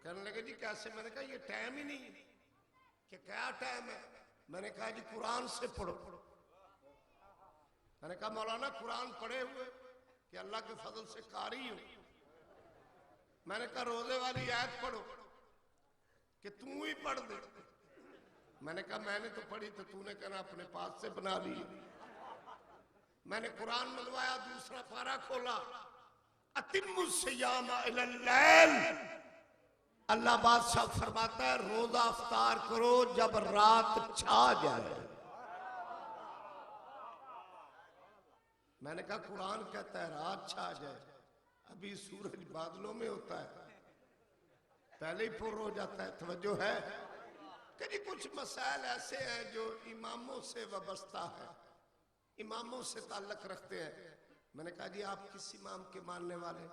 कहने लगे जी कैसे? मैंने कहा ये टाइम ही नहीं। कि क्या टाइम है? मैंने कहा जी कुरान से पढ़ो। मैंने कहा मौलाना कुरान पढ़े हुए कि अल्लाह के फजल से कारी हो। मैंने कहा रोजे वाली आयत पढ़ो कि तू ही पढ़ दे। मैंने कहा मैंने तो पढ़ी तो तूने कहना अपने पास से बना ली। मैंने कुरान मंगवाया, दूसरा पारा खोला, अतिम्मुस्सियाम इलल लैल। अल्लाह बादशाह फरमाता है रोजा अफ्तार करो जब रात छा जाए। मैंने कहा कुरान कहता है रात छा जाए, अभी सूरज बादलों में होता है, पहले ही पुर हो जाता है। तवज्जो है कि जी कुछ मसाइल ऐसे हैं जो इमामों से वाबस्ता है, इमामों से ताल्लुक रखते हैं। मैंने कहा जी आप किस इमाम के मानने वाले?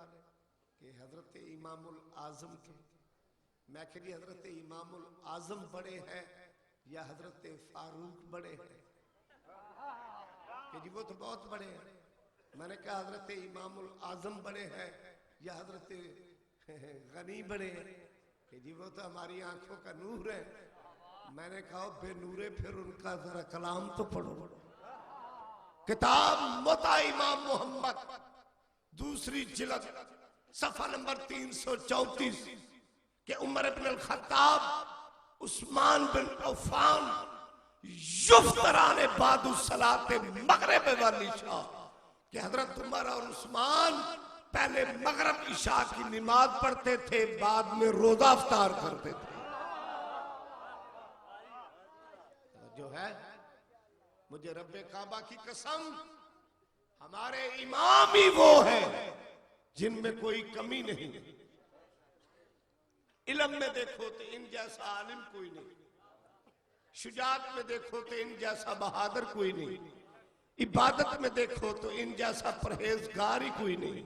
कि हजरत इमामुल आजम के। मैं कह जी हजरत इमामुल आजम बड़े हैं या हजरत फारूक बड़े हैं? कि जी वो तो बहुत बड़े हैं। मैंने कहा हजरत इमामुल आजम बड़े हैं या हजरत गनी बड़े हैं? कि जी वो तो हमारी आंखों का नूर है। मैंने कहा बेनूरे फिर उनका जरा कलाम तो पढ़ो। किताब मुता इमाम मोहम्मद दूसरी जिल्द सफा नंबर 334 के उमर इब्न अल खत्ताब उस्मान बिन अफ़्फ़ान युफ्तराने बादु सलाते मगरिब वाली शाह कि हजरत उमर और उस्मान पहले मगरिब इशा की नमाज पढ़ते थे, बाद में रोजा अफ्तार करते थे। जो है मुझे रब्बे काबा की कसम, हमारे इमाम ही वो है जिनमें कोई कमी नहीं। इल्म में देखो तो इन जैसा आलिम कोई नहीं, शुजात में देखो तो इन जैसा बहादुर कोई नहीं, इबादत में देखो तो इन जैसा परहेजगार ही कोई नहीं।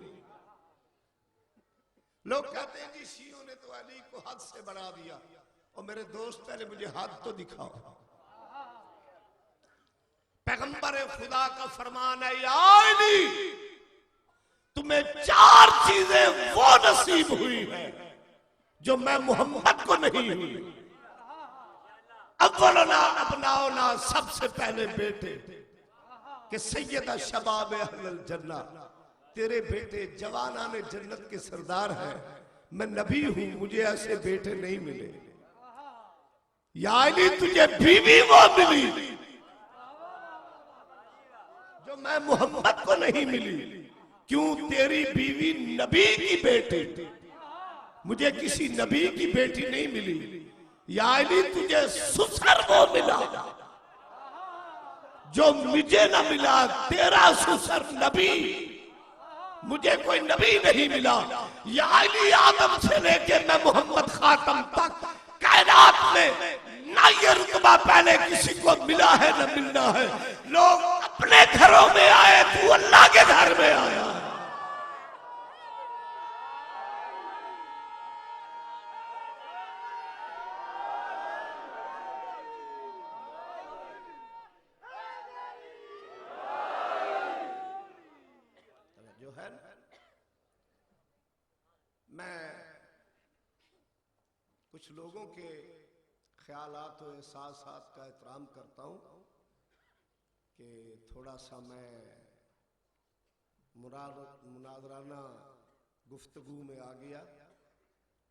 लोग कहते हैं जी शियों ने तो अली को हद से बढ़ा दिया। और मेरे दोस्त पहले मुझे हद तो दिखाओ। पैगंबर खुदा का फरमान है या अली तुम्हें 4 चीजें वो नसीब हुई है जो मैं मोहम्मद को नहीं हुई। अव्वलना अबनाओना सबसे पहले बेटे कि सैयदा शबाब अहलल जन्ना तेरे बेटे जवानाने जन्नत के सरदार हैं। मैं नबी हूं, मुझे ऐसे बेटे नहीं मिले। या अली तुझे बीवी वो मिली जो मैं मोहम्मद को नहीं मिली। क्यों? तेरी बीवी नबी की बेटी, मुझे किसी नबी की बेटी नहीं मिली। या अली तुझे ससुर वो मिला जो मुझे न मिला। तेरा ससुर नबी, मुझे कोई नबी नहीं मिला। या अली आदम से लेके मैं मोहम्मद खातम तक कायनात में ना ये रुतबा पहले किसी को मिला है न मिलना है। लोग अपने घरों में आए, तू अल्लाह के घर में आया। जो है मैं कुछ लोगों के ख्यालात और एहसासात का एहतराम करता हूं कि थोड़ा सा मैं मुनाजराना गुफ्तगू में आ गया,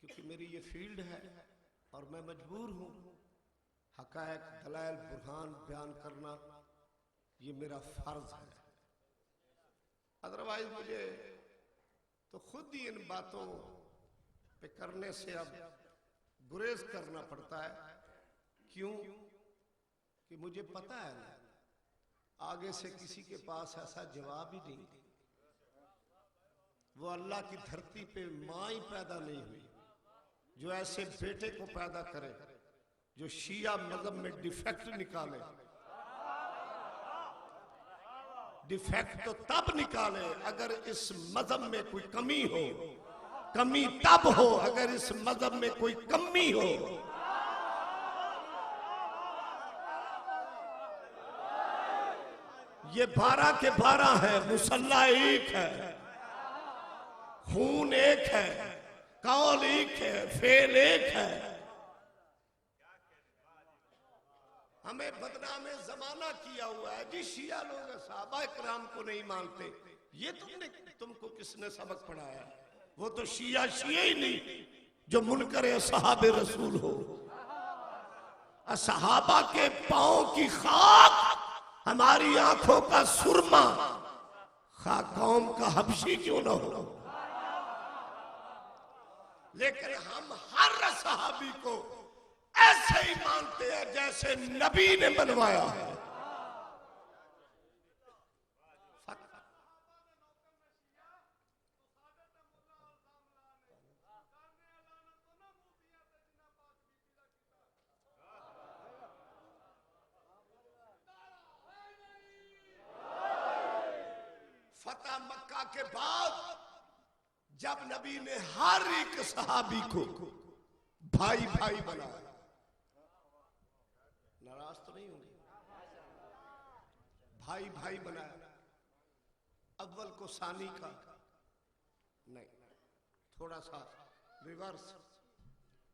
क्योंकि मेरी ये फील्ड है और मैं मजबूर हूँ हक़ाइक़ दलाइल बुरहान बयान करना, ये मेरा फर्ज है। अदरवाइज मुझे तो खुद ही इन बातों पे करने से अब गुरेज करना पड़ता है। क्यों? कि मुझे पता है आगे से किसी के पास ऐसा जवाब ही नहीं। वो अल्लाह की धरती पे मां ही पैदा नहीं हुई जो ऐसे बेटे को पैदा करे जो शिया मजहब में डिफेक्ट निकाले। डिफेक्ट तो तब निकाले अगर इस मजहब में कोई कमी हो। कमी तब हो अगर इस मजहब में कोई कमी हो। ये 12 के 12 है, मुसल्ला एक है, खून एक है, कौल एक है, फेल एक है। हमें बदनाम जमाना किया हुआ है जी। शिया लोग सहाबा इकराम को नहीं मानते, ये तुमको किसने सबक पढ़ाया? वो तो शिया ही नहीं जो मुनकर सहाबे रसूल हो। सहाबा के पांव की खाक हमारी आंखों का सुरमा, खा कौम का हबशी क्यों ना हो। लेकिन हम हर सहाबी को ऐसे ही मानते हैं जैसे नबी ने बनवाया है। फतह मक्का के बाद जब नबी ने हर एक सहाबी को भाई भाई बनाया, नाराज तो नहीं होंगे, भाई भाई बनाया। अव्वल को सानी का नहीं, थोड़ा सा रिवर्स।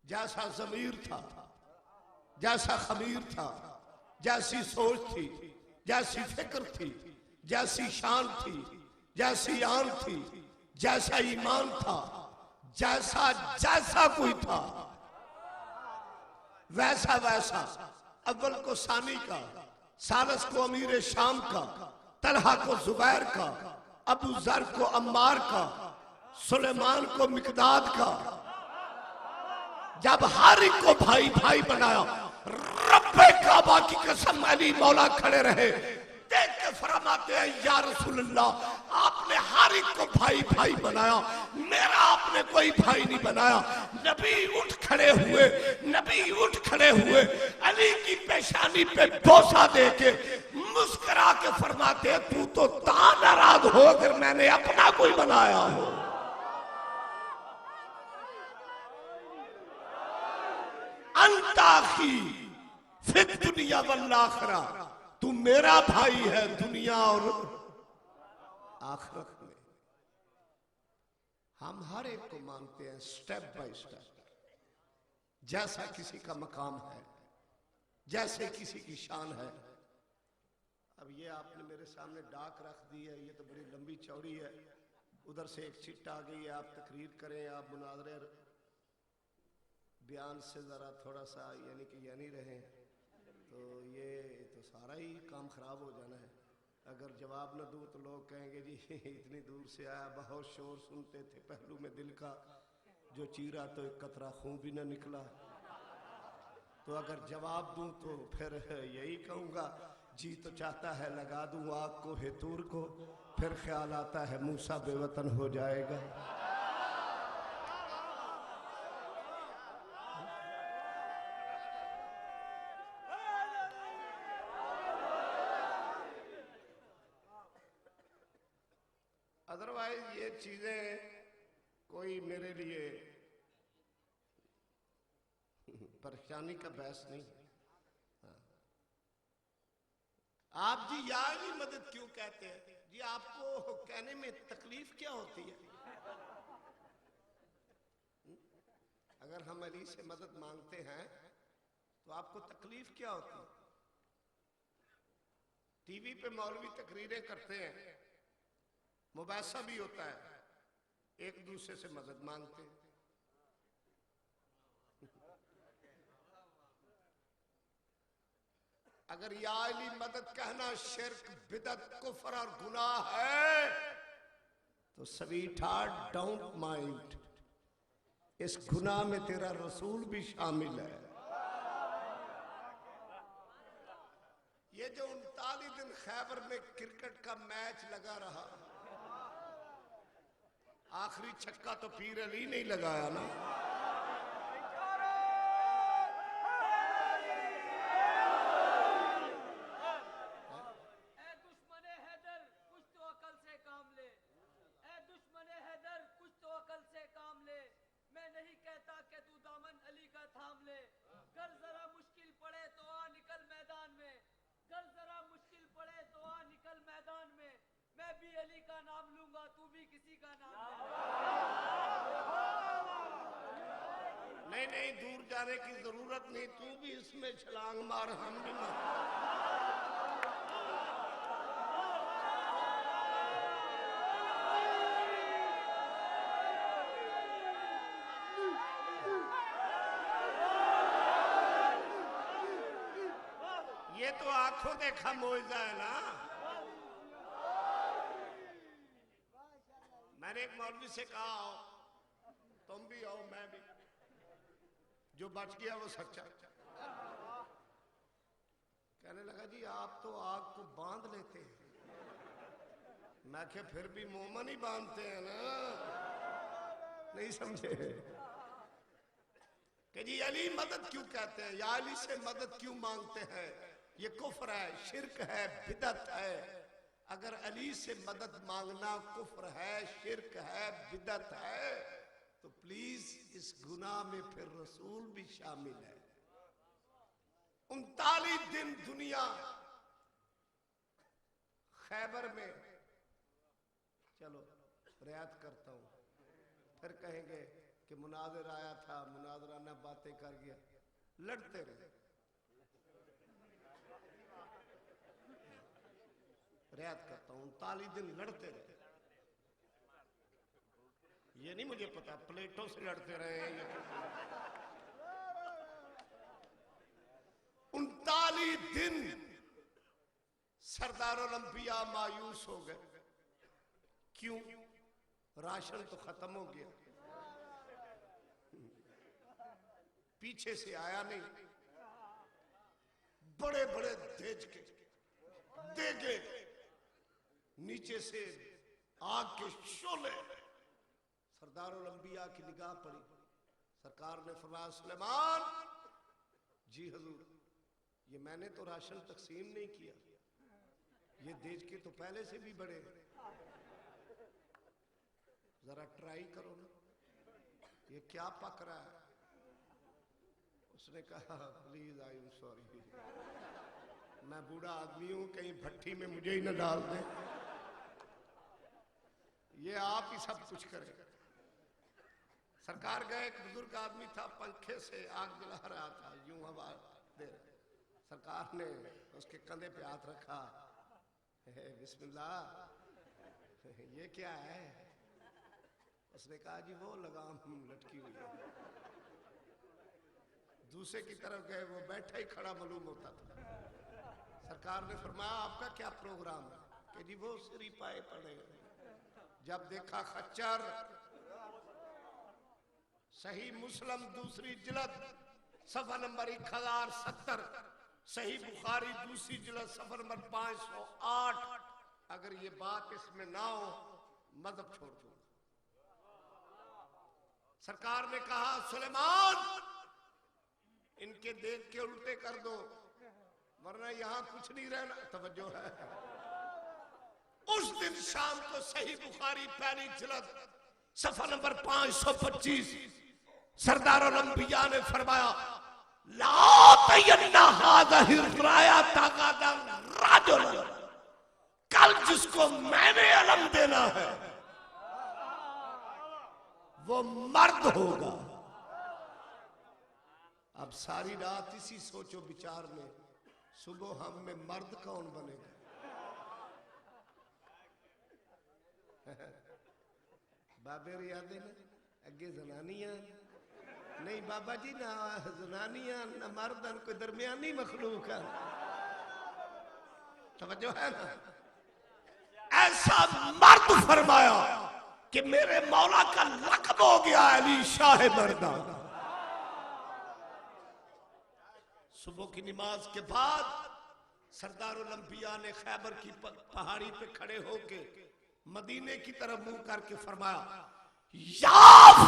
जैसा जमीर था, जैसा खमीर था, जैसी सोच थी, जैसी फिक्र थी, जैसी शान थी, जैसी आन थी, जैसा ईमान था, जैसा जैसा कोई था वैसा वैसा। अव्वल को सानी का, सालस को अमीर शाम का, तलहा को जुबैर का, अबू जर को अम्मार का, सुलेमान को मिकदाद का। जब हर एक को भाई भाई बनाया, रब्बे काबा की कसम अली मौला खड़े रहे, देख के फरमाते हैं या रसूलल्लाह, आपने हर एक को भाई भाई बनाया, मेरा आपने कोई भाई नहीं बनाया। नबी उठ खड़े हुए, नबी उठ खड़े हुए, अली की पेशानी पे बोसा दे के मुस्कुरा के फरमाते हैं, तू तो नाराज हो अगर मैंने अपना कोई बनाया हो। अंताखी फिर दुनिया वल आखिरा, तू मेरा भाई है दुनिया और आखिरत में। हम हर एक को मानते हैं स्टेप बाय स्टेप, जैसा किसी का मकाम है, जैसे किसी की शान है। अब ये आपने मेरे सामने डाक रख दी है, ये तो बड़ी लंबी चौड़ी है। उधर से एक चिट्ठ आ गई है, आप तकरीर करें, आप मुनाजरे बयान से जरा थोड़ा सा यानी कि यानी रहें, तो ये तो सारा ही काम खराब हो जाना है। अगर जवाब न दूं तो लोग कहेंगे जी इतनी दूर से आया, बहुत शोर सुनते थे पहलू में दिल का, जो चीरा तो एक कतरा खून भी न निकला। तो अगर जवाब दूं तो फिर यही कहूँगा, जी तो चाहता है लगा दूं आग को हेतूर को, फिर ख्याल आता है मूसा बेवतन हो जाएगा। अदरवाइज ये चीजें कोई मेरे लिए परेशानी का बहस नहीं। आप जी यार ही मदद क्यों कहते हैं जी? आपको कहने में तकलीफ क्या होती है? अगर हम अली से मदद मांगते हैं तो आपको तकलीफ क्या होती है? टीवी पे मौलवी तकरीरें करते हैं, मुबासा भी होता है, एक दूसरे से मदद मांगते हैं। अगर या अली मदद कहना शिर्क, बिदअत, कुफ्र और गुनाह है तो स्वीट हार्ट डोंट माइंड, इस गुनाह में तेरा रसूल भी शामिल है। ये जो 39 दिन खैबर में क्रिकेट का मैच लगा रहा, आखिरी छक्का तो पीर अली नहीं लगाया ना। अली का नाम लूंगा, तू भी किसी का नाम ले। नहीं नहीं, दूर जाने की जरूरत नहीं, तू भी इसमें छलांग मार, हम भी मार। ये तो आंखों देखा मुआवजा है ना। मैंने एक मौलवी से कहा, आओ तुम भी आओ, मैं भी, जो बच गया वो सच्चा। कहने लगा जी आप तो आग को बांध लेते हैं। मैं क्या फिर भी मोमन ही बांधते हैं ना, नहीं समझे? कि जी अली मदद क्यों कहते हैं, या अली से मदद क्यों मांगते हैं? ये कुफ्र है, शिर्क है, बिदअत है। अगर अली से मदद मांगना कुफ्र है, शिर्क है, बिदअत है, तो प्लीज इस गुनाह में फिर रसूल भी शामिल है। 39 दिन दुनिया खैबर में, चलो रियायत करता हूं, फिर कहेंगे कि मुनाजिर आया था, मुनाजराना बातें कर गया, लड़ते रहे। रियायत करता हूं, 39 दिन लड़ते रहे। ये नहीं मुझे पता प्लेटों से लड़ते रहे हैं या 39 दिन सरदारुल अंबिया मायूस हो गए। क्यों? राशन तो खत्म हो गया, पीछे से आया नहीं, बड़े बड़े देज के देगे, नीचे से आग के शोले। सरदारुल अंबिया की निगाह पड़ी, सरकार ने फरमाया सुलेमान जी हजूर, ये मैंने तो राशन तकसीम नहीं किया, ये देश के तो पहले से भी बड़े, जरा ट्राई करो ना, ये क्या पक रहा है? उसने कहा प्लीज आई एम सॉरी, मैं बूढ़ा आदमी हूं, कहीं भट्टी में मुझे ही न डाल दे, ये आप ही सब कुछ करें। सरकार गए, एक बुजुर्ग आदमी था, पंखे से आग जला रहा था, यूं हवा दे। सरकार ने उसके कंधे पे हाथ रखा, बिस्मिल्लाह, ये क्या है? उसने कहा जी वो लगाम लटकी हुई है। दूसरे की तरफ गए, वो बैठा ही खड़ा मालूम होता था। सरकार ने फरमाया आपका क्या प्रोग्राम है? कि जी वो सिरी पाए पड़े। जब देखा खच्चर, सही मुस्लिम दूसरी जिल्द सफा नंबर 1070, सही बुखारी दूसरी जिल्द सफा नंबर 508, अगर ये बात इसमें ना हो मजहब छोड़ दो। सरकार ने कहा सुलेमान इनके देख के उल्टे कर दो, वरना यहां कुछ नहीं रहना। तवज्जो है। उस दिन शाम को सही बुखारी पहली जिल्द सफा नंबर 525 सरदारुल अंबिया ने फरमाया ला तयन्ना हाज़िहि रायत गदन रजुल, कल जिसको मैंने अलम देना है वो मर्द होगा। अब सारी रात इसी सोचो विचार में, सुबह हम में मर्द कौन बनेगा? बाबे याद है ना, अगे जनानियां नहीं बाबा जी, ना जनानियां ना मर्द, कोई दरमियानी मखलूक है। तवज्जो है ना? ऐसा मर्द फरमाया कि मेरे मौला का लक़ब हो गया अली शाह मर्दा। सुबह की नमाज के बाद सरदारुल अंबिया ने खैबर की पहाड़ी पे खड़े होके मदीने की तरफ मुंह करके फरमाया या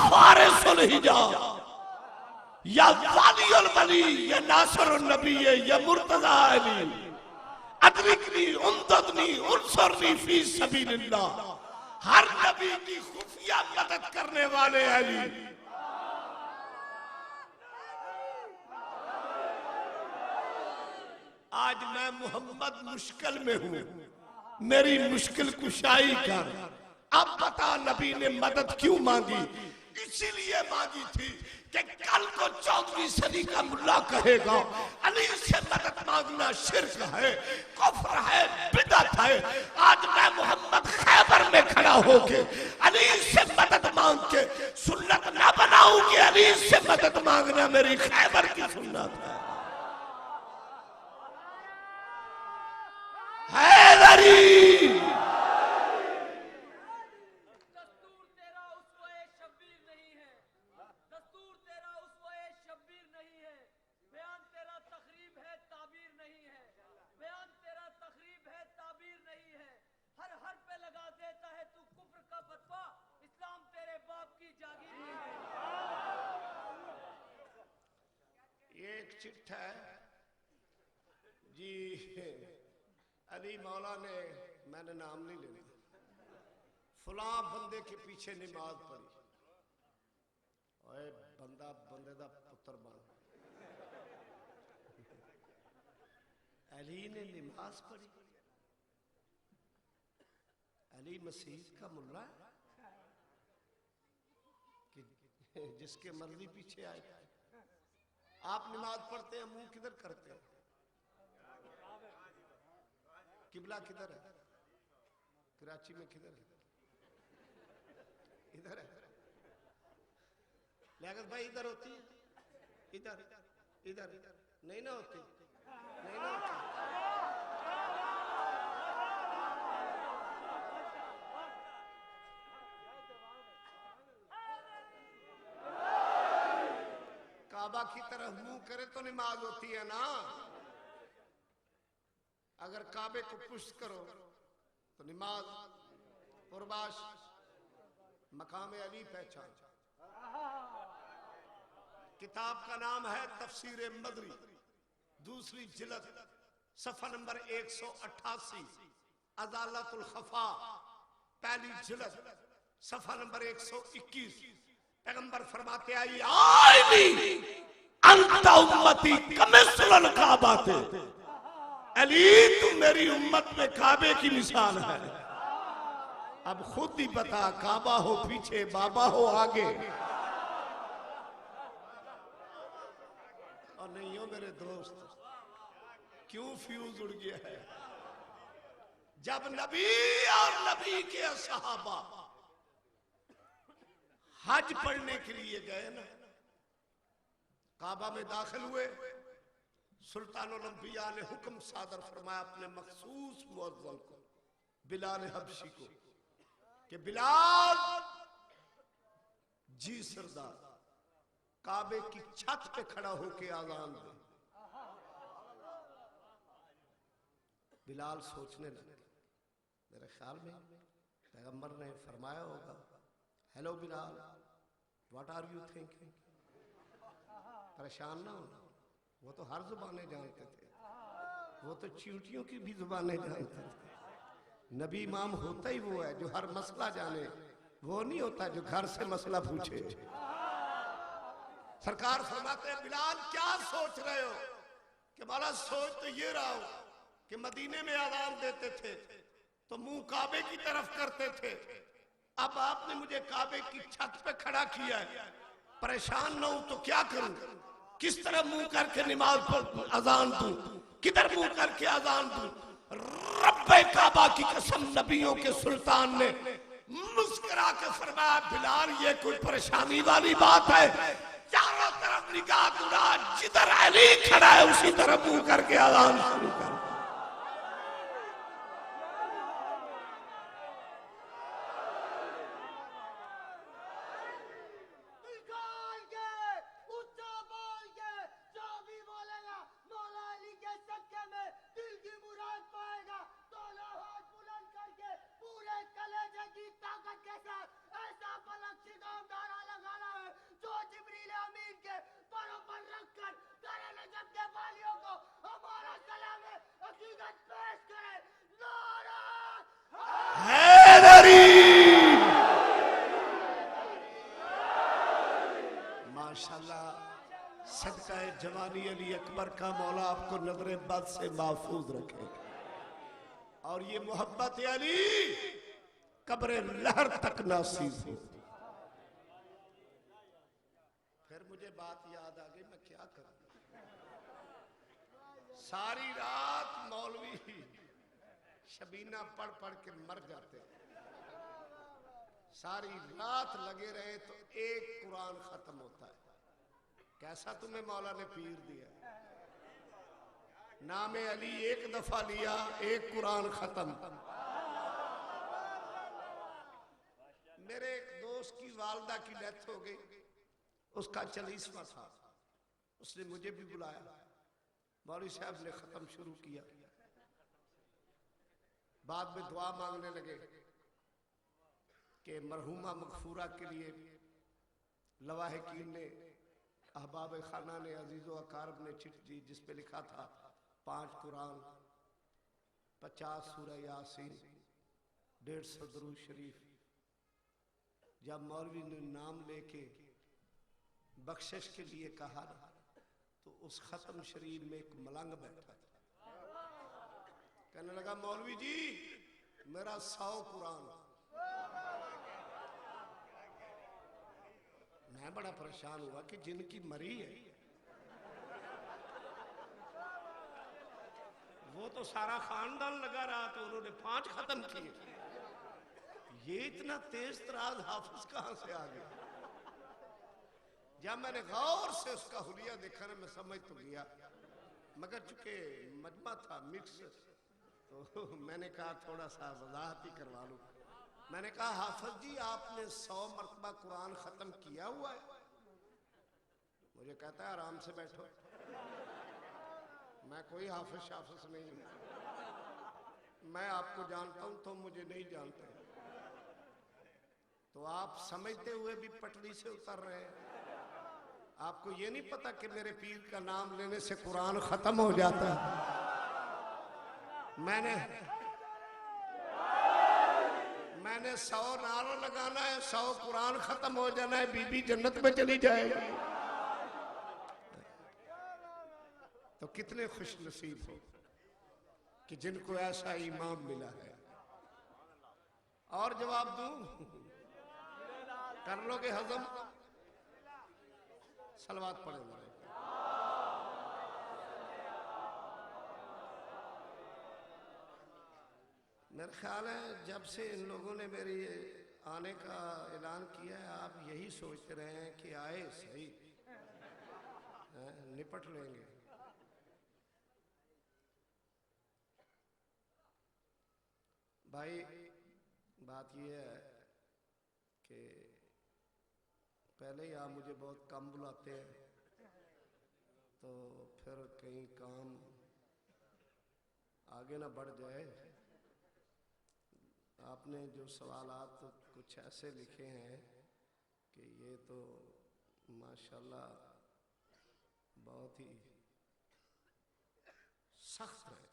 फारिसुल हिजाब, या वालियुल वली, या नासरुन नबी, या मुर्तजा अली, अदरिकनी उमददनी उनसरनी फी सबीलिल्लाह, हर नबी की खुफिया मदद करने वाले अली। आज मैं मोहम्मद मुश्किल में हूं, मेरी मुश्किल कुशाई कर। अब बता नबी ने मदद क्यों मांगी? इसीलिए मांगी थी कि कल को 14वीं सदी का मुल्ला कहेगा अली से मदद मांगना शिर्क है, कुफ्र है, बिदअत है। आज मैं मोहम्मद खैबर में खड़ा होके अली से मदद मांग के सुन्नत ना बनाऊंगी। अली से मदद मांगना मेरी खैबर की सुन्नत है। हैदरी दस्तूर तेरा उसवे शब्बीर नहीं है, दस्तूर तेरा उसवे शब्बीर नहीं है, बयान तेरा तखरीब है ताबीर नहीं है, बयान तेरा तखरीब है ताबीर नहीं है। हर हर पे लगा देता है तू कुफ्र का फतवा, इस्लाम तेरे बाप की जागीर नहीं है। एक चिट्ठा है जी, अली मौला ने, मैंने नाम नहीं लेना, फलां बंदे के पीछे नमाज पढ़ी। ओए बंदा बंदे दा पुत्र बन। अली ने नमाज पढ़ी। अली मसीह का मुल्ला है कि जिसके मर्जी पीछे आए। आप नमाज पढ़ते हैं, मुंह किधर करते हैं? किबला किधर है? कराची में किधर है? इधर है। लियाकत भाई इधर होती है, इधर इधर नहीं ना होती, नहीं ना होती। काबा की तरफ मुंह करे तो नमाज होती है ना। अगर काबे को पुष्ट करो तो नमाज पुरबाश मकाम अली पहचान। किताब का नाम है तफसीर मदरी, दूसरी जिल्द, सफा नंबर 188, अदालतुल खफा, पहली जिल्द, सफा नंबर 121। पैगंबर फरमाते आई अंता उम्मती कमिसलल काबाते, अली तुम मेरी उम्मत में काबे की मिसाल है। अब खुद ही बता, काबा हो पीछे, बाबा हो आगे। और नहीं हो मेरे दोस्त, क्यों फ्यूज उड़ गया है? जब नबी और नबी के सहाबा हज पढ़ने के लिए गए ना, काबा में दाखिल हुए, सुल्तानुल अंबिया ने हुक्म सादर फरमाया अपने मखसूस मुअज्जिन को, बिलाल हबशी को, कि बिलाल जी सरदार काबे की छत पे खड़ा होके आजान दे। बिलाल सोचने लगे, मेरे ख्याल में पैगंबर ने फरमाया होगा, hello Bilal, what are you thinking? परेशान ना होना, वो तो हर जुबानें जानते थे, वो तो चींटियों की भी जुबानें जानते थे। नबी इमाम होता ही वो है जो हर मसला जाने, वो नहीं होता जो घर से मसला पूछे। सरकार फरमाते हैं, बिलाल क्या सोच रहे हो? कि मौला सोच तो ये रहा हूं कि मदीने में आजान देते थे तो मुंह काबे की तरफ करते थे, अब आपने मुझे काबे की छत पे खड़ा किया है, परेशान न हूं तो क्या करूं? किस तरह मुंह करके नमाज पर अजान दूं? किधर मुंह करके अजान दूं? रब्बे काबा की कसम, नबियों के सुल्तान ने मुस्कुरा के फरमाया, बिलाल ये कोई परेशानी वाली बात है? चारों तरफ निगाह दुरा, जिधर अली खड़ा है उसी तरफ मुंह करके अजान शुरू कर। माशाल्लाह, सदका जवानी अली अकबर का मौला आपको नजर बद से महफूज रखे। और ये मोहब्बत अली कब्र लहर तक नासीब हो। फिर मुझे बात याद आ गई, मैं क्या करूं। सारी रात मौलवी शबीना पढ़ पढ़ के मर जाते, सारी रात लगे रहे तो एक कुरान खत्म होता है। कैसा तुम्हें मौला ने पीर दिया। नामे अली एक दफा लिया, एक कुरान खत्म। मेरे एक दोस्त की वालदा की डेथ हो गई, उसका 40वां था। उसने मुझे भी बुलाया, मौलवी साहब ने खत्म शुरू किया। बाद में दुआ मांगने लगे कि मरहूमा मगफूरा के लिए लवाहिकीन ने, अहबाब खाना ने, अजीज़ो अकारब ने चिट्ठी दी जिस पे लिखा था 5 कुरान, 50 सूरह यासीन, 150 दरूद शरीफ। जब मौलवी ने नाम लेके बख्शिश के लिए कहा तो उस खत्म शरीफ में एक मलंग बैठा था। कहने लगा मौलवी जी मेरा 100 कुरान। मैं बड़ा परेशान हुआ कि जिनकी मरी है वो तो सारा खानदान लगा रहा, तो उन्होंने 5 खत्म किए। ये इतना तेज तराज हाफिज कहां से आ गया। जब मैंने गौर से उसका हुलिया देखा ना, मैं समझ तो गया, मगर चूंकि मजमा था मिक्स, तो मैंने कहा थोड़ा सा वजाहत ही करवा लूं। मैंने कहा हाफिज जी आपने 100 मरतबा कुरान खत्म किया हुआ है। मुझे कहता है आराम से बैठो, मैं कोई हाफिज शाफिज नहीं हूं, मैं आपको जानता हूं तो मुझे नहीं जानते। तो आप समझते हुए भी पटरी से उतर रहे हैं। आपको ये नहीं पता कि मेरे पीर का नाम लेने से कुरान खत्म हो जाता है। मैंने 100 नारा लगाना है, 100 कुरान खत्म हो जाना है, बीबी जन्नत में चली जाएगी। तो कितने खुश नसीब हो कि जिनको ऐसा इमाम मिला है। और जवाब दूं, कर लोगे हजम? सलवात पढ़े मेरे। मेरा ख्याल है जब से इन लोगों ने मेरी आने का ऐलान किया है, आप यही सोचते रहे हैं कि आए सही, निपट लेंगे। भाई बात यह है कि पहले ही आप मुझे बहुत कम बुलाते हैं, तो फिर कहीं काम आगे ना बढ़ जाए। आपने जो सवालात तो कुछ ऐसे लिखे हैं कि ये तो माशाल्लाह बहुत ही सख्त है।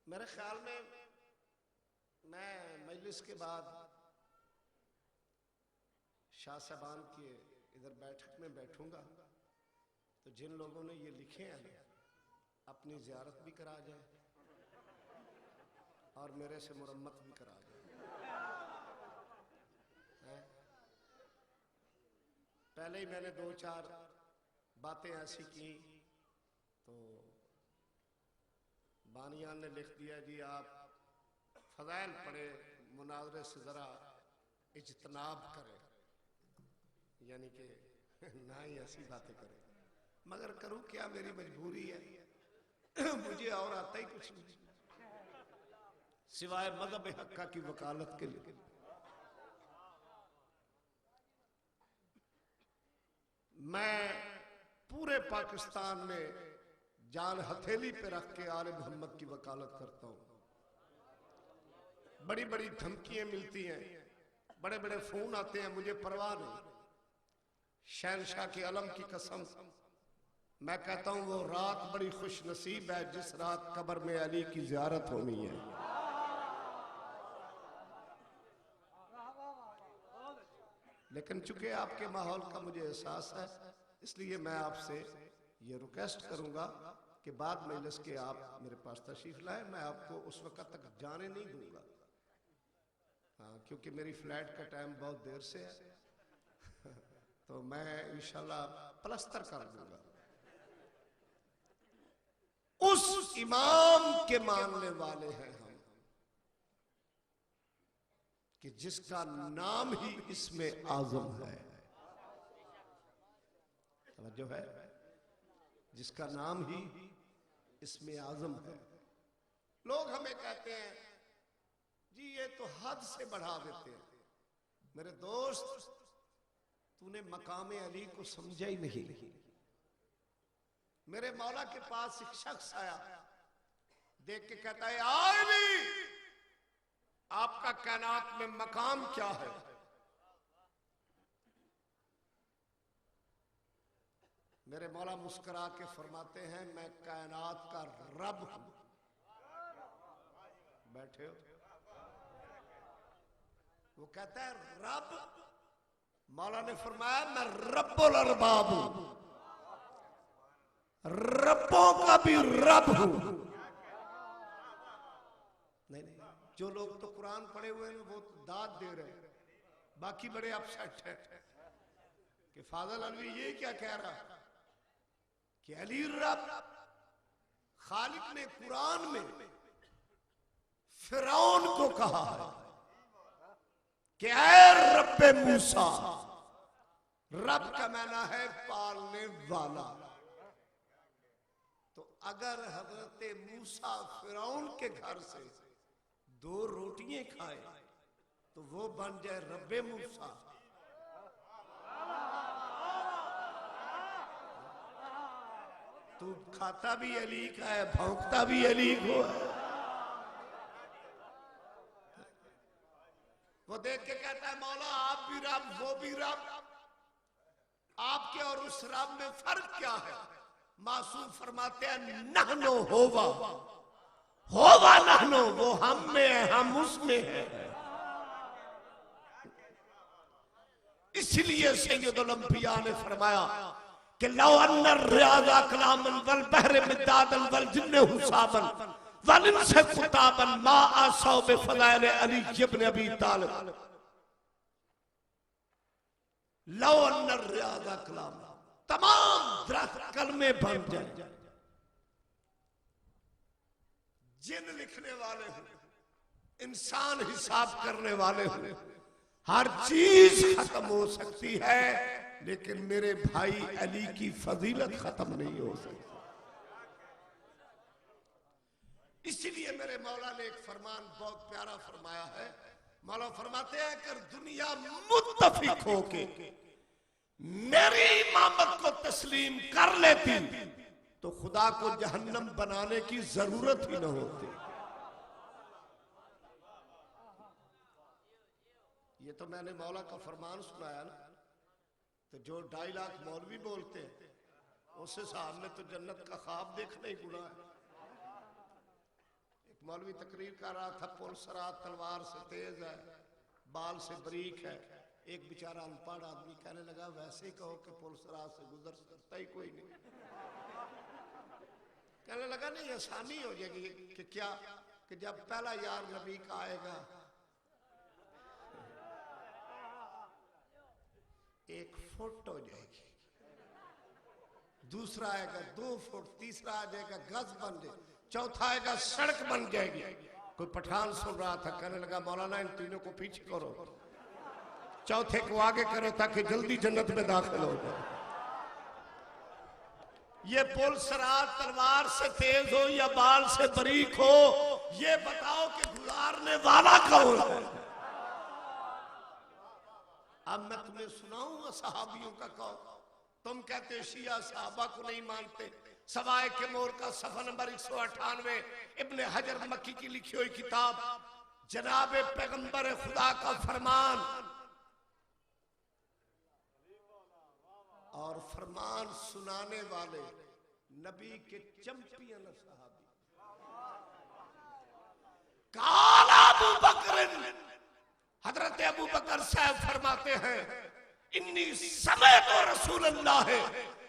मेरे ख्याल में मैं मजलिस के बाद शाह साहबान के इधर बैठक में बैठूंगा, तो जिन लोगों ने ये लिखे हैं अपनी ज़ियारत भी करा जाए और मेरे से मुरम्मत भी करा जाए। पहले ही मैंने 2-4 बातें ऐसी की तो बानियान ने लिख दिया जी आप फज़ाइल पढ़े, मुनाज़रे से ज़रा इज्तनाब करें, यानी कि ना ही ऐसी बातें करें। मगर करूं क्या, मेरी मजबूरी है। मुझे और आता ही कुछ नहीं सिवाय मज़हब हक्का की वकालत के लिए। मैं पूरे पाकिस्तान में जान हथेली पे रख के आले मोहम्मद की वकालत करता हूं। बड़ी बड़ी धमकियां मिलती हैं, बड़े बड़े फोन आते हैं, मुझे परवाह नहीं। शहनशाह के अलम की कसम मैं कहता हूं वो रात बड़ी खुश नसीब है जिस रात कब्र में अली की ज़ियारत होनी है। लेकिन चूंकि आपके माहौल का मुझे एहसास है, इसलिए मैं आपसे ये रिक्वेस्ट करूंगा कि बाद मजलिस के आप मेरे पास तशरीफ लाए। मैं आपको उस वक्त तक जाने नहीं दूंगा हाँ, क्योंकि मेरी फ्लाइट का टाइम बहुत देर से है तो मैं इंशाल्लाह प्लस्तर कर दूंगा। उस इमाम के मानने वाले हैं हम कि जिसका नाम ही इसमें आजम है। जो है जिसका नाम ही इसमें आजम है। लोग हमें कहते हैं जी ये तो हद से बढ़ा देते हैं। मेरे दोस्त, तूने मकाम अली को समझा ही नहीं। मेरे मौला के पास एक शख्स आया, देख के कहता है आली, आपका कायनात में मकाम क्या है? मेरे मौला मुस्कुरा के फरमाते हैं मैं कायनात का रब हूं। बैठे हो? वो कहता है रब। मौला ने फरमाया मैं रब्बुल अरबाब हूं, रब्बों का भी रब हूं। नहीं, जो लोग तो कुरान पढ़े हुए हैं वो तो दाद दे रहे हैं, बाकी बड़े अपसेट है कि फाजल अलवी ये क्या कह रहा कि अली रब। खालिक ने कुरान में फिरौन को कहा है कि ऐ रब्बे मूसा। रब का माना है पालने वाला। तो अगर हजरत मूसा फिरौन के घर से 2 रोटियां खाए तो वो बन जाए रब्बे मूसा। तू खाता भी अली का है, भौंकता भी अली को है। वो देख के कहता है मौला आप भी रब वो भी रब, आपके और उस रब में फर्क क्या है? मासूम फरमाते हैं नहनो होवा, होवा नहनो, वो हम में है हम उसमें है। इसलिए सैयदुल अंबिया ने फरमाया कि लौ अन्नर रियाज़ा कलामन वल बहर मिदादन वल जिन्ने हुसाबन वल इनसे कुताबन मा आसौ बिफज़ाइल अली इब्न अबी तालिब। लौ अन्नर रियाज़ा कलाम, तमाम दरख्त कलमे बन जाए। जिन लिखने वाले हो, इंसान हिसाब करने वाले हो, हर चीज खत्म हो सकती है लेकिन मेरे भाई अली की फजीलत खत्म नहीं हो सकती। इसलिए मेरे मौला ने एक फरमान बहुत प्यारा फरमाया है। मौला फरमाते हैं अगर दुनिया मुत्तफिक होके मेरी इमामत को तस्लीम कर लेती तो खुदा को जहन्नम बनाने की जरूरत ही न होती। ये तो मैंने मौला का फरमान सुनाया ना, तो जो 2.5 लाख मौलवी बोलते हैं उस हिसाब में तो जन्नत का ख्वाब देखना ही गुनाह है। एक मौलवी तकरीर कर रहा था, पुलसरात तलवार से तेज है, बाल से बरीक है। एक बेचारा अनपढ़ आदमी कहने लगा वैसे ही कहो कि पुलसरात से गुजर सकता ही कोई नहीं। कहने लगा नहीं आसानी हो जाएगी कि क्या कि जब पहला यार नबी का आएगा 1 फुट हो जाएगी, दूसरा आएगा 2 फुट, तीसरा आ जाएगा गज बन जाएगी, चौथा आएगा सड़क बन जाएगी। कोई पठान सुन रहा था, कहने लगा मौलाना इन तीनों को पीछे करो, चौथे को आगे करो ताकि जल्दी जन्नत में दाखिल हो जाए। ये पुलसरात तलवार से तेज हो या बाल से बरीक हो, ये बताओ कि गुजारने वाला कौन है? अब मैं तुम्हें सुनाऊंगा सहाबियों का कौल। तुम कहते शिया सहाबा को नहीं मानते। सवाए के मोर का सफा नंबर 198 इब्ने हजर मक्की की लिखी हुई किताब, जनाबे पैगंबर खुदा का फरमान और फरमान सुनाने वाले नबी के चैंपियन सहाबी काला अबू बकर, हजरत अबू बकर साहब फरमाते हैं इन्नी समय तो रसूल अल्लाह है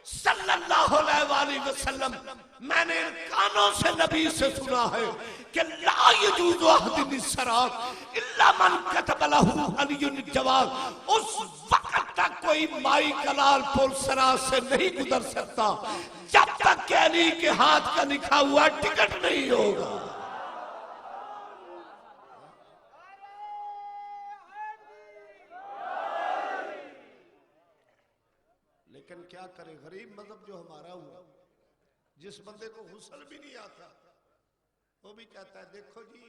सल्लल्लाहु अलैहि वसल्लम, मैंने इन कानों से नबी से सुना है कि ला यजूज़ु अहदिन सरात इल्ला मन कतब लहू अलियुन जवाब। उस वक्त तक कोई माई कलाल पुल सरा से नहीं गुजर सकता जब तक कि अली के हाथ का लिखा हुआ टिकट नहीं होगा। लेकिन क्या करे, गरीब मजहब जो हमारा हुआ, जिस बंदे को हुस्न भी नहीं आता वो भी कहता है देखो जी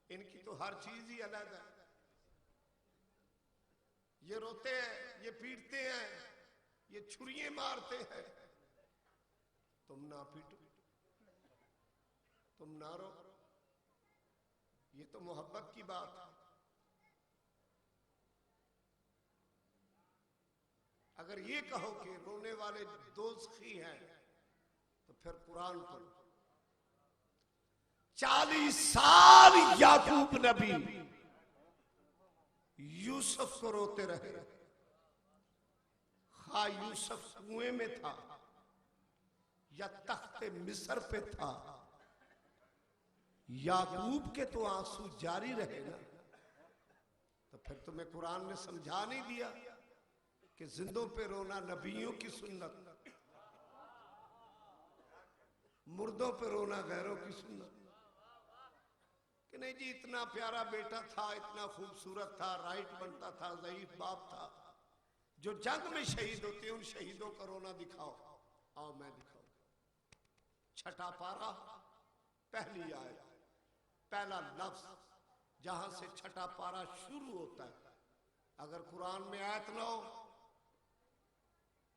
इनकी तो हर चीज ही अलग है, ये रोते हैं, ये पीटते हैं, ये छुरियां मारते हैं, तुम ना पीटो, तुम ना रो, ये तो मोहब्बत की बात है। अगर ये कहो कि रोने वाले दोज़खी हैं तो फिर कुरान पढ़ो। 40 साल याकूब नबी यूसुफ को रोते रहे। खा यूसुफ कुएं में था या तख्ते मिस्र पे था, याकूब के तो आंसू जारी रहे ना। तो फिर तुम्हें कुरान ने समझा नहीं दिया कि जिंदों पे रोना नबियों की सुन्नत, मुर्दों पे रोना गैरों की सुन्नत। कि नहीं जी इतना प्यारा बेटा था, इतना खूबसूरत था, राइट बनता था, ज़ईफ बाप था, जो जंग में शहीद होते हैं उन शहीदों का रोना दिखाओ। आओ मैं दिखाऊं। छठा पारा, पहली आयत, पहला लफ्ज जहां से छठा पारा शुरू होता है। अगर कुरान में आयत ना हो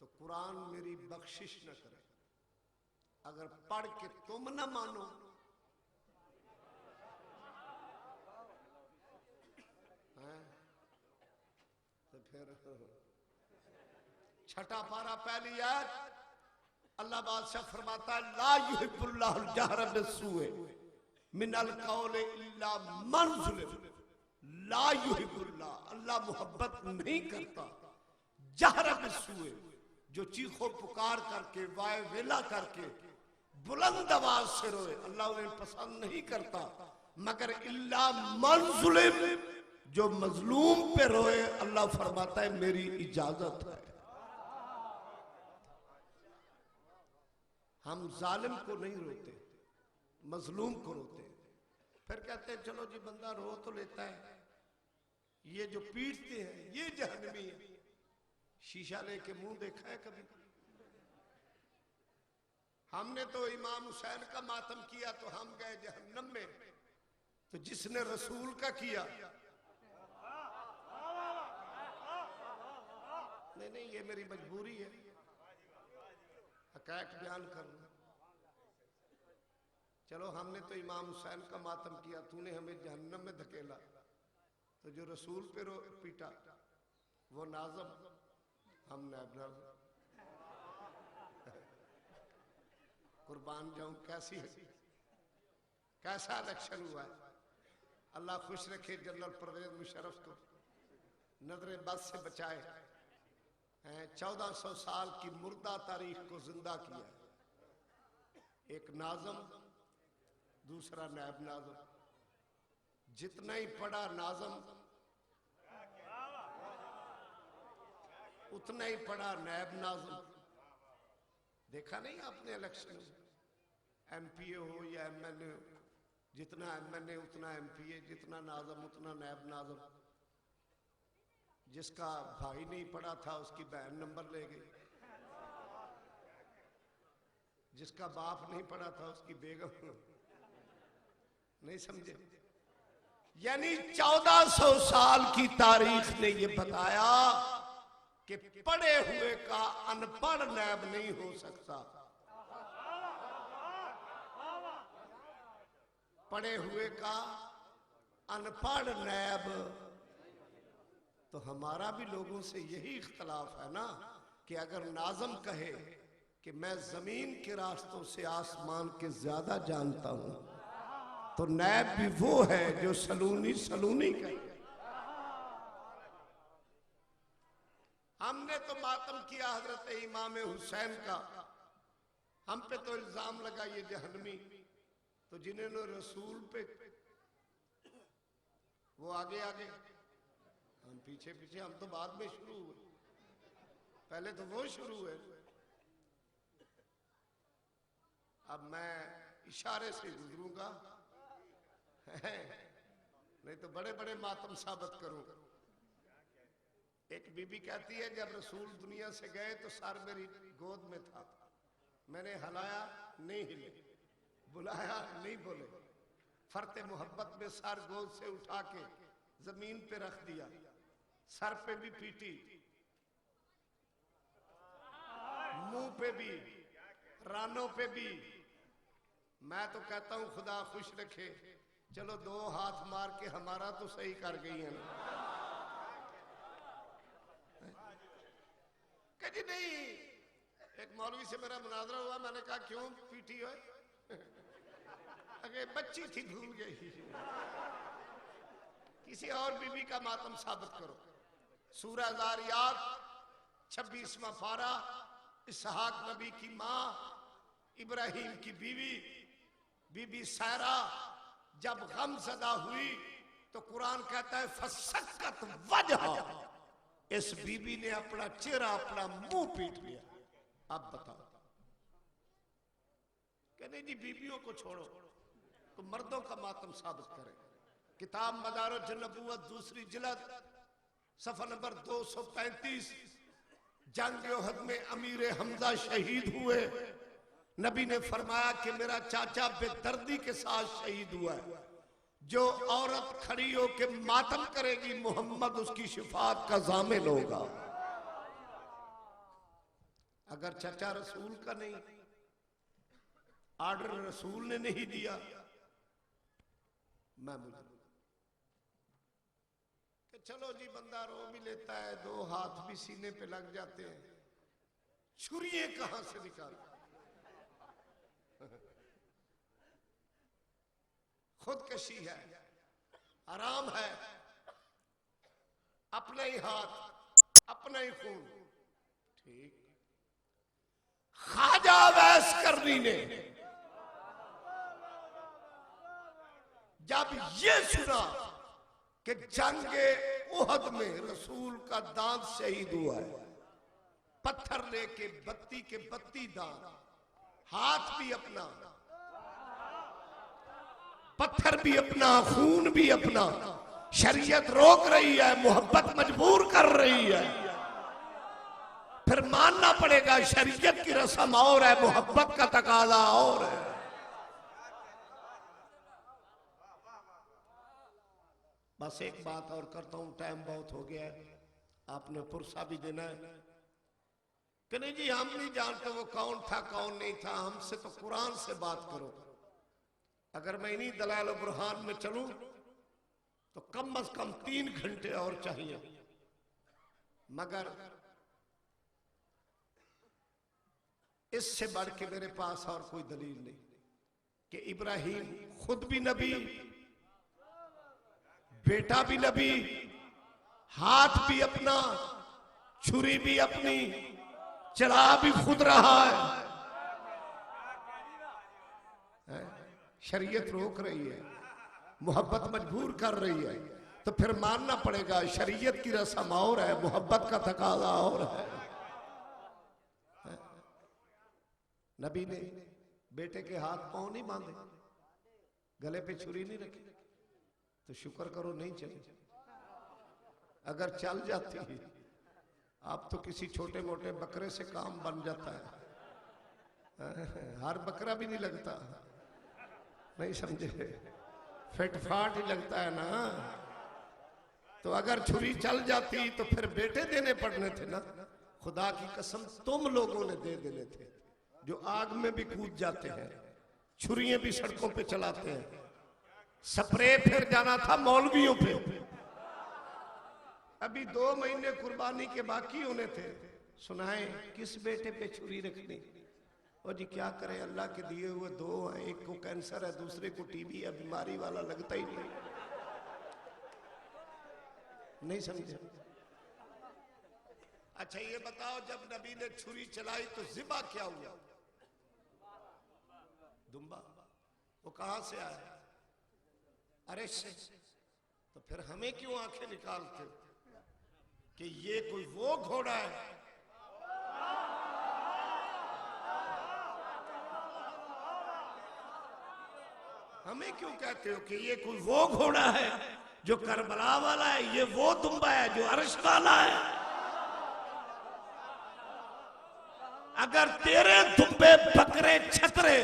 तो कुरान मेरी बख्शिश न करे। अगर पढ़ के तुम न मानो तो फिर छठा पारा पहली आयत, अल्लाह बादशाह फरमाता है ला युहिब्बुल्लाहुल जहरा बिस्सूए मिनल कौले इल्ला मन ज़ुलिम। ला युहिब्बुल्लाह, अल्लाह मोहब्बत नहीं करता जहरा बिस्सूए, जो चीखो पुकार करके वाय वेला करके बुलंद आवाज से रोए, अल्लाह उन्हें पसंद नहीं करता। मगर इल्ला मन ज़ुलिम, जो मजलूम पे रोए, अल्लाह फरमाता है मेरी इजाजत है। हम जालिम को नहीं रोते, मजलूम को रोते। फिर कहते हैं चलो जी बंदा रो तो लेता है, ये जो पीटते हैं ये जहन्नमी है। शीशा लेके मुंह देखा है कभी? हमने तो इमाम हुसैन का मातम किया तो हम गए जहन्नम में, तो जिसने रसूल का किया, नहीं ये मेरी मजबूरी है, हकायक बयान करना। चलो हमने तो इमाम हुसैन का मातम किया, तूने हमें जहन्नम में धकेला, तो जो रसूल पे पीटा वो नाज़म, हम नैब नाज़म। कुर्बान जाऊं, कैसी है, कैसा इलेक्शन हुआ है। अल्लाह खुश रखे जनरल परवेज मुशर्रफ को, नजर बद से बचाए। 1400 साल की मुर्दा तारीख को जिंदा किया। एक नाज़म, दूसरा नैब नाज़म। जितना ही पढ़ा नाज़म उतना ही पढ़ा नैब नाज़म। देखा नहीं आपने इलेक्शन में, एमपीए हो या एमएनए हो, जितना एमएनए उतना एमपीए, जितना नाज़म उतना नैब नाज़म। जिसका भाई नहीं पढ़ा था उसकी बहन नंबर ले गई, जिसका बाप नहीं पढ़ा था उसकी बेगम। नहीं समझे? यानी 1400 साल की तारीख ने यह बताया कि पढ़े हुए का अनपढ़ नैब नहीं हो सकता। पढ़े हुए का अनपढ़ नैब। तो हमारा भी लोगों से यही इख्तलाफ है ना कि अगर नाज़म कहे कि मैं जमीन के रास्तों से आसमान के ज्यादा जानता हूं, तो नैब भी वो है जो सलूनी सलूनी कहे। हमने तो मातम मातम किया हजरत इमाम हुसैन का, हम पे तो इल्जाम लगा ये जहन्नमी। तो जिन्होंने रसूल पे, वो आगे आगे, हम पीछे पीछे, हम तो बाद में शुरू हुए, पहले तो वो शुरू हुए। अब मैं इशारे से गुजरूंगा, नहीं तो बड़े बड़े मातम साबित करूं। एक बीबी कहती है जब रसूल दुनिया से गए तो सर मेरी गोद में था, मैंने हिलाया नहीं हिले, बुलाया नहीं बोले, फरते मोहब्बत में सर गोद से उठा के जमीन पे रख दिया, सर पे भी पीटी, मुंह पे भी, रानों पे भी। मैं तो कहता हूं खुदा खुश रखे, चलो 2 हाथ मार के हमारा तो सही कर गई है ना। जी नहीं, एक मौलवी से मेरा मुनाजरा हुआ, मैंने कहा क्यों पीटी हो? अरे बच्ची थी भूल गई। किसी और बीबी का मातम साबित करो। सूरह ज़ारियात 26वां पारा, इसहाक नबी की माँ इब्राहिम की बीवी बीबी सारा जब गमज़दा हुई तो कुरान कहता है फसक्कत वजह, इस बीबी ने अपना चेहरा, अपना मुंह पीट लिया। अब बताओ, कहने जी बीबियों को छोड़ो तो मर्दों का मातम साबित करें। किताब मदारिज नबुव्वत दूसरी जिल्द सफ़ा नंबर 235, जंग उहद में अमीर हमजा शहीद हुए। नबी ने फरमाया कि मेरा चाचा बेदर्दी के साथ शहीद हुआ है, जो औरत खड़ी होकर मातम करेगी मोहम्मद उसकी शिफात का जामिन होगा। अगर चाचा रसूल का नहीं, आर्डर रसूल ने नहीं दिया, मैं मुझे कि चलो जी बंदा रो भी लेता है, 2 हाथ भी सीने पे लग जाते हैं, छुरियां कहां से निकाल? खुदकशी है, आराम है, अपना ही हाथ अपना ही खून। ठीक, ख्वाजा वैस करनी ने जब ये सुना कि जंगे उहद में रसूल का दांत शहीद हुआ है, पत्थर लेके 32 के 32 दांत, हाथ भी अपना, पत्थर भी अपना, खून भी अपना, शरीयत रोक रही है, मोहब्बत मजबूर कर रही है, फिर मानना पड़ेगा शरीयत की रस्म और है, मोहब्बत का तकाजा और है। बस एक बात और करता हूं, टाइम बहुत हो गया है, आपने पुरसा भी देना है कि नहीं जी हम नहीं जानते वो कौन था कौन नहीं था, हमसे तो कुरान से बात करो। अगर मैं इन्हीं दलाल और बुरहान में चलूं तो कम से कम 3 घंटे और चाहिए, मगर इससे बढ़ के मेरे पास और कोई दलील नहीं कि इब्राहिम खुद भी नबी, बेटा भी नबी, हाथ भी अपना, छुरी भी अपनी, चला भी खुद रहा है। शरीयत रोक रही है, मोहब्बत मजबूर कर रही है, तो फिर मानना पड़ेगा शरीयत की रस्म और है, मोहब्बत का तकाजा और है। नबी ने बेटे के हाथ पांव नहीं बांधे, गले पे छुरी नहीं रखी, तो शुक्र करो नहीं चली। अगर चल जाती आप तो किसी छोटे मोटे बकरे से काम बन जाता है, हर बकरा भी नहीं लगता, नहीं समझे, फिटफाट ही लगता है ना। तो अगर छुरी चल जाती तो फिर बेटे देने पड़ने थे ना। खुदा की कसम तुम लोगों ने दे देने थे, जो आग में भी कूद जाते हैं, छुरियां भी सड़कों पे चलाते हैं। स्प्रे फिर जाना था मौलवियों पे, अभी 2 महीने कुर्बानी के बाकी होने थे, सुनाए किस बेटे पे छुरी रखनी। और जी क्या करें, अल्लाह के दिए हुए 2 हैं, एक को कैंसर है, दूसरे को टीबी है, बीमारी वाला लगता ही नहीं। नहीं समझे? अच्छा ये बताओ, जब नबी ने छुरी चलाई तो जिबा क्या हुआ? दुम्बा। वो कहां से आया? अरे से। तो फिर हमें क्यों आंखें निकालते कि ये कोई वो घोड़ा है? हमें क्यों कहते हो कि ये कोई वो घोड़ा है जो करबला वाला है, ये वो दुम्बा है जो अर्श वाला है? अगर तेरे दुम्बे बकरे छतरे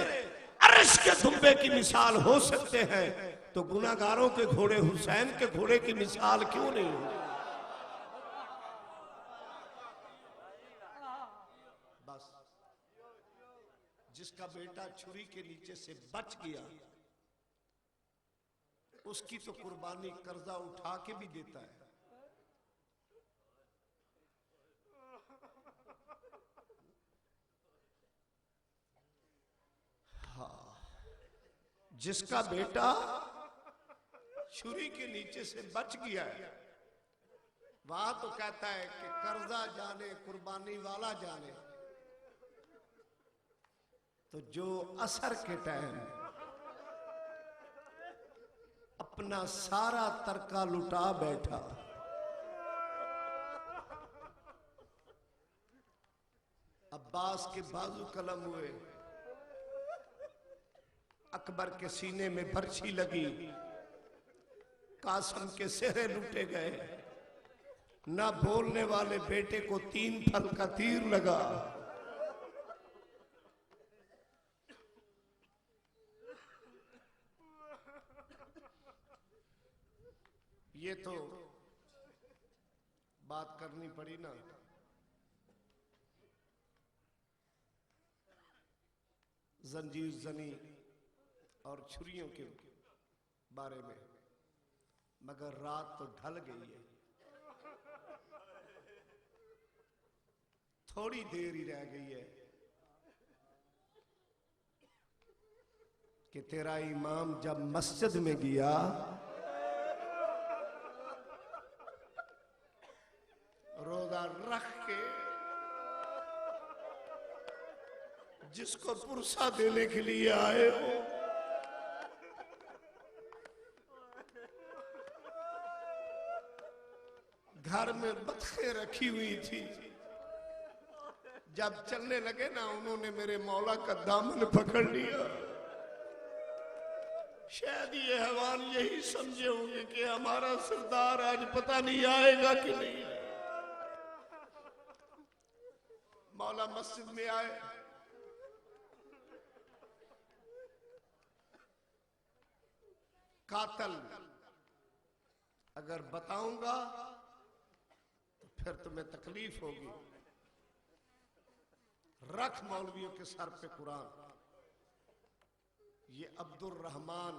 अर्श के दुम्बे की मिसाल हो सकते हैं तो गुनाहगारों के घोड़े हुसैन के घोड़े की मिसाल क्यों नहीं हो? बस जिसका बेटा छुरी के नीचे से बच गया उसकी तो कुर्बानी कर्जा उठा के भी देता है। जिसका बेटा छुरी के नीचे से बच गया है वहां तो कहता है कि कर्जा जाने कुर्बानी वाला जाने। तो जो असर के टाइम अपना सारा तरका लुटा बैठा, अब्बास के बाजू कलम हुए, अकबर के सीने में बर्छी लगी, कासिम के सेहरे लूटे गए, ना बोलने वाले बेटे को 3 फल का तीर लगा। ये तो बात करनी पड़ी ना। जंजीर जनी और छुरियों के बारे में, मगर रात तो ढल गई है, थोड़ी देर ही रह गई है कि तेरा इमाम जब मस्जिद में गया रोजा रख के जिसको पुरसा देने के लिए आए हो, घर में बतखें रखी हुई थी, जब चलने लगे ना उन्होंने मेरे मौला का दामन पकड़ लिया। शायद ये हैवान यही समझे होंगे कि हमारा सरदार आज पता नहीं आएगा कि नहीं। मौला मस्जिद में आए, कातल अगर बताऊंगा तो फिर तुम्हें तकलीफ होगी। रख मौलवियों के सर पे कुरान। ये अब्दुल रहमान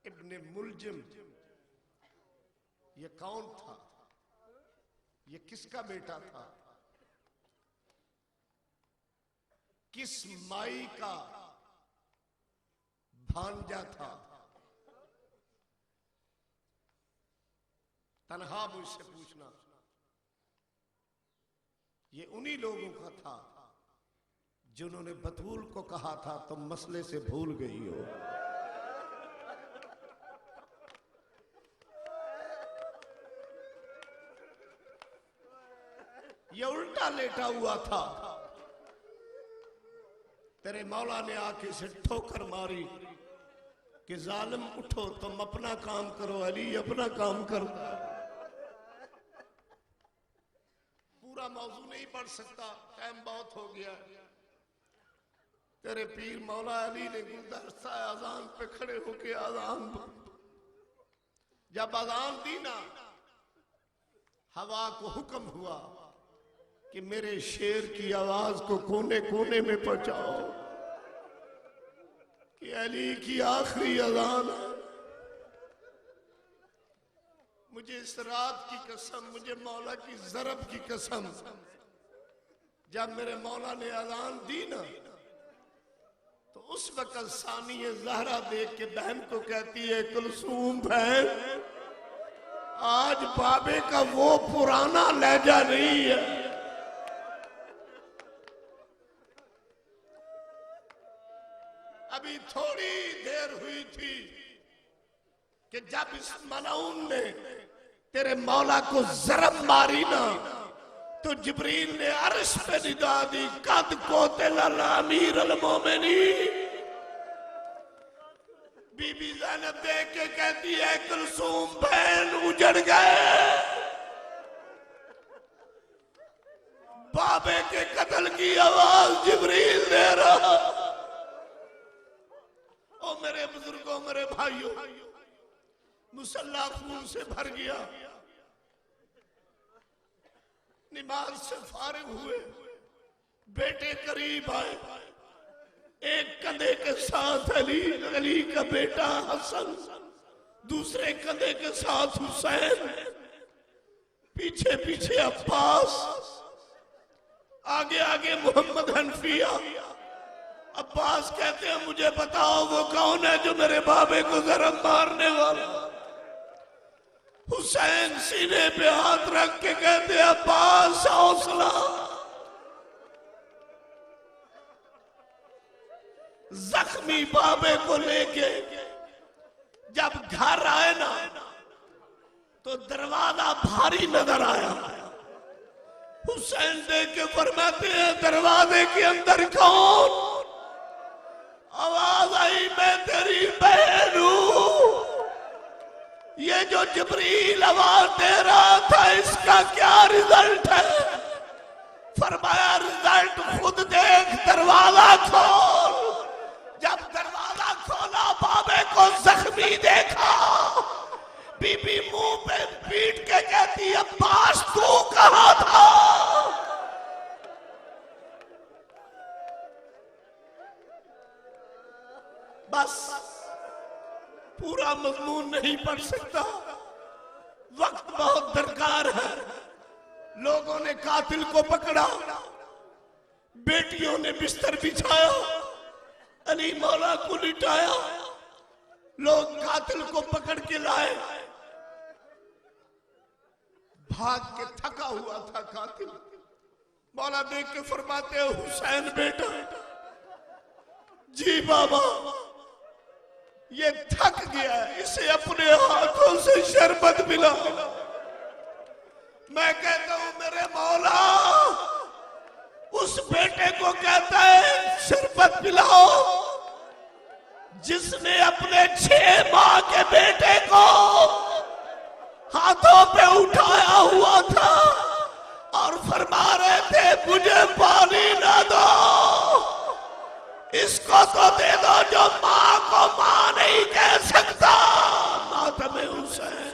इब्ने मुलजिम ये कौन था? ये किसका बेटा था? किस माई का भांजा था? तन्हा मुझसे पूछना। ये उन्हीं लोगों का था जिन्होंने बतूल को कहा था तुम मसले से भूल गई हो। ये उल्टा लेटा हुआ था। तेरे मौला ने आके से ठोकर मारी कि जालिम उठो, तुम अपना काम करो, अली अपना काम करो। पूरा मौजू नहीं पढ़ सकता, टाइम बहुत हो गया। तेरे पीर मौला अली ने गुलदस्ता अजान पे खड़े होके अजान, जब अजान दी ना, हवा को हुक्म हुआ कि मेरे शेर की आवाज को कोने कोने में पहुंचाओ कि अली की आखिरी अजान है। मुझे इस रात की कसम, मुझे मौला की ज़रब की कसम, जब मेरे मौला ने अजान दी ना तो उस वक्त सानिए ज़हरा देख के बहन को कहती है कुलसूम बहन आज बाबे का वो पुराना लहजा नहीं है। अभी थोड़ी देर हुई थी कि जब इस मलाउन ने तेरे मौला को जरब मारी ना, तो जिब्रील ने अर्श पे निदा दी, कद को तिलल अमीर अल मोमिनीन। बीबी ज़ैनब देख के कहती है, कुलसूम बहन उजड़ गए, बाबे के कत्ल की आवाज जिब्रील दे रहा। ओ मेरे बुजुर्गों, मेरे भाइयों, मुसल्ला खून से भर गया। नमाज से फारिग हुए, बेटे करीब आए, एक कंधे के साथ अली का बेटा हसन, दूसरे कंधे के साथ हुसैन, पीछे पीछे अब्बास, आगे आगे मोहम्मद हनफिया। अब्बास कहते हैं, मुझे बताओ वो कौन है जो मेरे बाबे को जरब मारने वाला। हुसैन सीने पे हाथ रख के कहते हैं, अब्बास हौसला। जख्मी बाबे को लेके जब घर आए ना, तो दरवाजा भारी नजर आया। हुसैन देख के फरमाते हैं, दरवाजे के अंदर कौन? आवाज आई, मैं तेरी बहन हूं। ये जो जिब्रील आवाज दे रहा था, इसका क्या रिजल्ट है? फरमाया, रिजल्ट खुद देख, दरवाजा खोल। जब दरवाजा खोला, बाबे को जख्मी देखा। बीबी मुंह पे पीट के कहती, अब्बास तू कहां था? बस पूरा मजमून नहीं पढ़ सकता, वक्त बहुत दरकार है। लोगों ने कातिल को पकड़ा, बेटियों ने बिस्तर बिछाया, अली मौला को लिटाया, लोग कातिल को पकड़ के लाए। भाग के थका हुआ था कातिल। मौला देख के फरमाते हैं, हुसैन बेटा। जी बाबा, ये थक गया है, इसे अपने हाथों से शरबत पिला। मैं कहता हूं, मेरे मौला उस बेटे को कहता है शरबत पिलाओ जिसने अपने 6 माह के बेटे को हाथों पे उठाया हुआ था और फरमा रहे थे, मुझे पानी ना दो, इसको तो दे दो जो मां को मां नहीं कह सकता। मातम हुसैन।